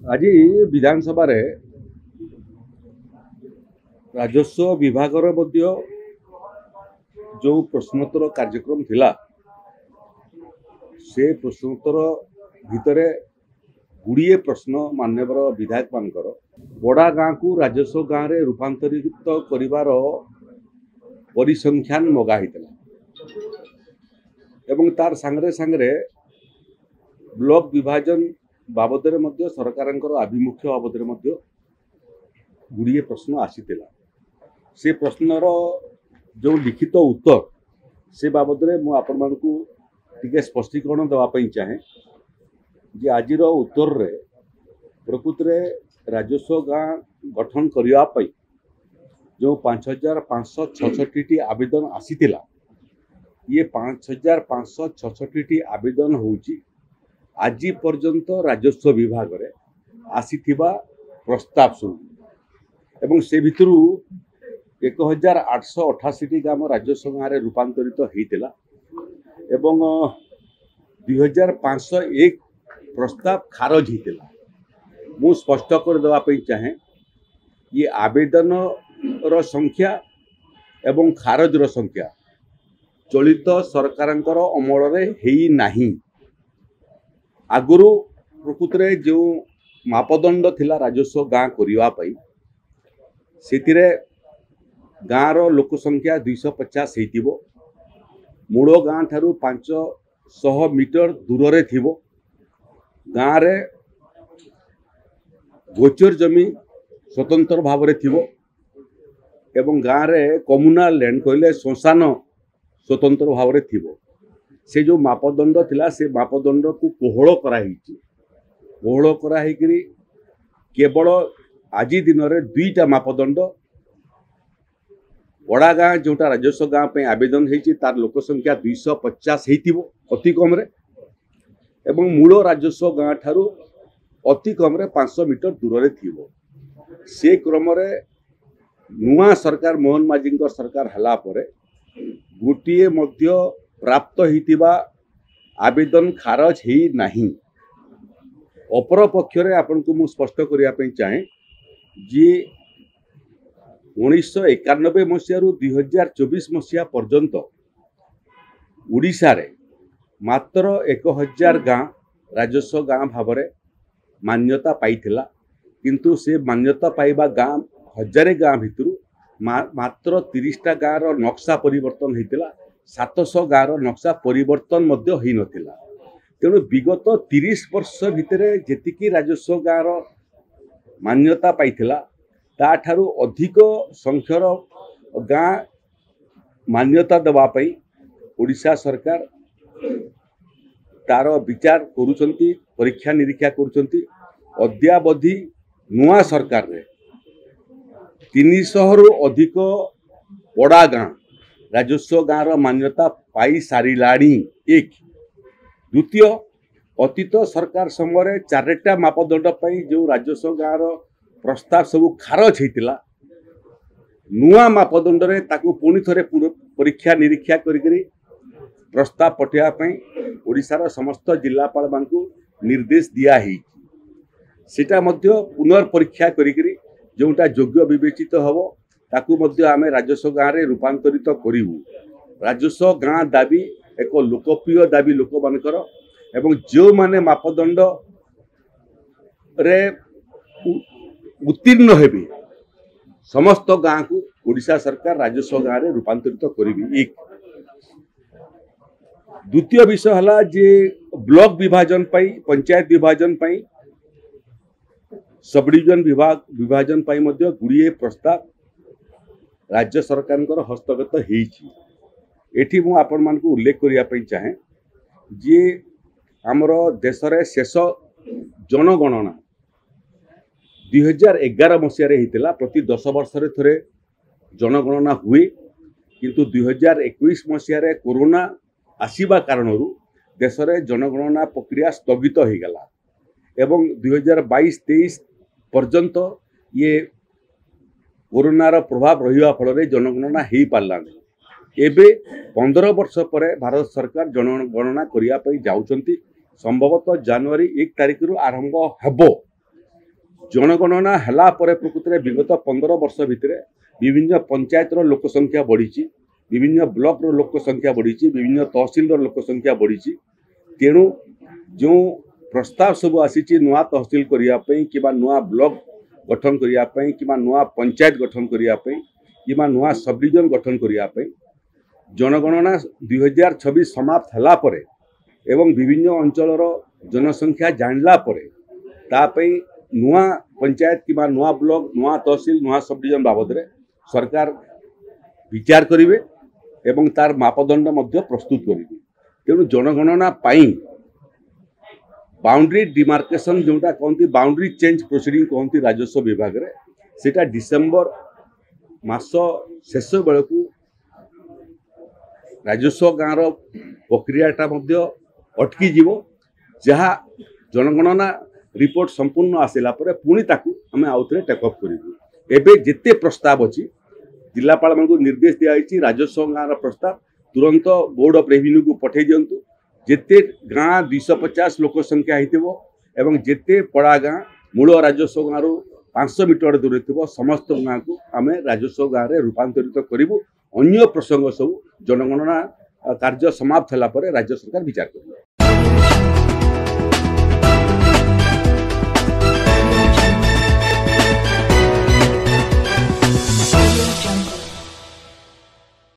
आज विधानसभा रे राजस्व विभाग जो प्रश्नोत्तर कार्यक्रम थिला से प्रश्नोत्तर भितर गुड़िए प्रश्न मान्यवर विधायक मानकर बड़ा गाँ को राजस्व गाँव में रूपांतरित करिवार परिसंख्यान मगाही एवं तार सांगरे सांगरे ब्लॉक विभाजन बाबदरे मध्य सरकारंकर आभिमुख्य बाबदरे मध्य गुड़िए प्रश्न आसीथिला से प्रश्नर जो लिखित उत्तर से बाबदरे मु आपण मानकु टिके स्पष्टीकरण देवाई चाहे जे आज उत्तर रे प्रकृत रे राजस्व गाँ गठन करने जो 5566 आवेदन आसीथिला ये 5566 आवेदन होउची आज पर्यंत राजस्व विभाग रे आसीथिबा प्रस्ताव सब एवं से भितरु 1888 ग्राम राजस्व गाँव में रूपांतरित होता एवं 2501 प्रस्ताव खारज होता मु स्पष्ट कर देवाई चाहे ये आवेदन रो संख्या एवं खारज रो संख्या चलित सरकारंकर अमल रे हेई नाही आगुरु प्रकृत रे जो मापदंड थिला राजस्व गाँ करिवा पई सेतिरे गाँव रो लोक संख्या 250 हेतिबो मूल गाँ ठारू 500 मीटर दूर रे थिबो गाँ रे गोचर जमी स्वतंत्र भाव रे थिबो एवं गाँ रे कम्युनाल लैंड कहले श्मशान स्वतंत्र भाव रे थिबो से जो मापदंड थिला से मापदंड को कोहल कराही केवल आज दिन में दुईटा मापदंड बड़ा गाँ जोटा राजस्व गाँ पे आवेदन होती तार लोक संख्या 250 हेतिबो अति कम रे एवं मूल राजस्व गाँ ठारू अति कम रे 500 मीटर दूर रे थिबो से क्रम रे नुआ सरकार मोहन माझी सरकार हला परे गोटे मध्य प्राप्त होइतिबा आवेदन खारज ही नहीं अपर पक्ष रे आपन को मु स्पष्ट करिया पई चाहे जे 1991 मसीह रु 2024 मसीहा पर्यंत ओडिशा रे मात्र 1000 गाँ राजस्व गाँ भाव में मान्यता पाइथिला किंतु से मान्यता पाइबा गाँ 1000 गाँ भितरु मात्र 30टा गाँ रो नक्शा परिवर्तन होइतिला 700 गाँ रो नक्शा परिवर्तन मध्य होई नथिला तेणु विगत 30 वर्ष भितर जेतिकी राजस्व गाँ रो मान्यता पाइथिला ता ठारू अधिक संख्यर गाँ मान्यता देवा पई ओडिशा सरकार तार विचार करुचंती परीक्षा निरीक्षा करुचंती अद्यावधि नुआ सरकार रे 300 रु अधिक बड़ा गाँ राजस्व गाँ रो मान्यता पाई सारिलाणी एक द्वितीय अतीत सरकार समय 4टा मापदंड पाई जो राजस्व गाँ रो प्रस्ताव सब खारज होइतिला नुआ मापदंड रे ताकू पुणी थरे परीक्षा निरीक्षा करी प्रस्ताव पठिया पई ओडिशार समस्त जिलापाल मानकू निर्देश दिया ही सेटा मध्य पुनर्परीक्षा करी जोटा योग्य विवेचित हबो ताकू मध्य आमे राजस्व गाँव में रूपांतरित करिवु राजस्व गाँ दाबी एक लोकप्रिय दाबी लोक मानकर एवं जो माने मापदंड रे उत्तीर्ण हेबे समस्त गाँ को ओडिशा सरकार राजस्व गाँव में रूपांतरित करिवि एक द्वितीय विषय हला जे ब्लॉक विभाजन पाई पंचायत विभाजन पाई सब डिविजन विभाजन पाई मध्य गुड़िए प्रस्ताव राज्य सरकार हस्तगत एठी मु आपण मान को उल्लेख करिया पई चाहे जे हमर देश रे शेष जनगणना 2011 मसीह रे हितला प्रति 10 वर्ष रे थरे जनगणना हुए किंतु 2021 मसीह रे कोरोना आसीबा कारणरू देश रे जनगणना प्रक्रिया स्थगित हो गला एवं 2022-23 पर्यंत ये कोरोनार प्रभाव रहिबा फल जनगणना हो पारला एबे 15 वर्ष पर भारत सरकार जनगणना करने जाउछंती संभवतः जनवरी 1 तारिख रु आरंभ हेबो जनगणना हला परे प्रकृत में विगत 15 वर्ष भितर विभिन्न पंचायत लोक संख्या बढ़ी, विभिन्न ब्लॉक लोक संख्या बढ़ी, विभिन्न तहसिल लोक संख्या बढ़ी। तेणु जो प्रस्ताव सब आसी नुआ तहसिल करने कि नुआ ब्लॉक गठन करने कि नुआ पंचायत गठन करने कि नुआ सब डिविजन गठन करने जनगणना 2026 समाप्त हला परे एवं विभिन्न अंचल जनसंख्या जानला परे तापई नुआ पंचायत कि नुआ ब्लॉक नुआ तहसिल नुआ सब डिविजन बाबद रे सरकार विचार करिवे एवं तार मापदंड मध्य प्रस्तुत करिवे। तेणु जनगणना पाई बाउंड्री डिमार्केशन जोटा कहती बाउंड्री चेंज प्रोसीडिंग कहती राजस्व विभाग रे सेटा डिसेम्बर मास शेष बेलू राजस्व गाँव प्रक्रियाटा मध्य अटकी जीवो, जहाँ जनगणना रिपोर्ट संपूर्ण आसला परे पुणी ताकू आमे आउथरे टेकअप करिबु। एबे जेते प्रस्ताव अछि जिलापाल मानकु निर्देश दिया राजस्व गाँव प्रस्ताव तुरंत बोर्ड ऑफ रेवेन्यू को पठे दियंतु। जेते गाँ 250 लोक संख्या हितबो एवं जेते पड़ा गाँ मूल राजस्व गाँव 500 मीटर दूर थो समस्त गाँ को आमे राजस्व गाँव में रूपांतरित करिबु। अन्य प्रसंग सब जनगणना कार्य समाप्त होला परे राज्य सरकार विचार करिबो।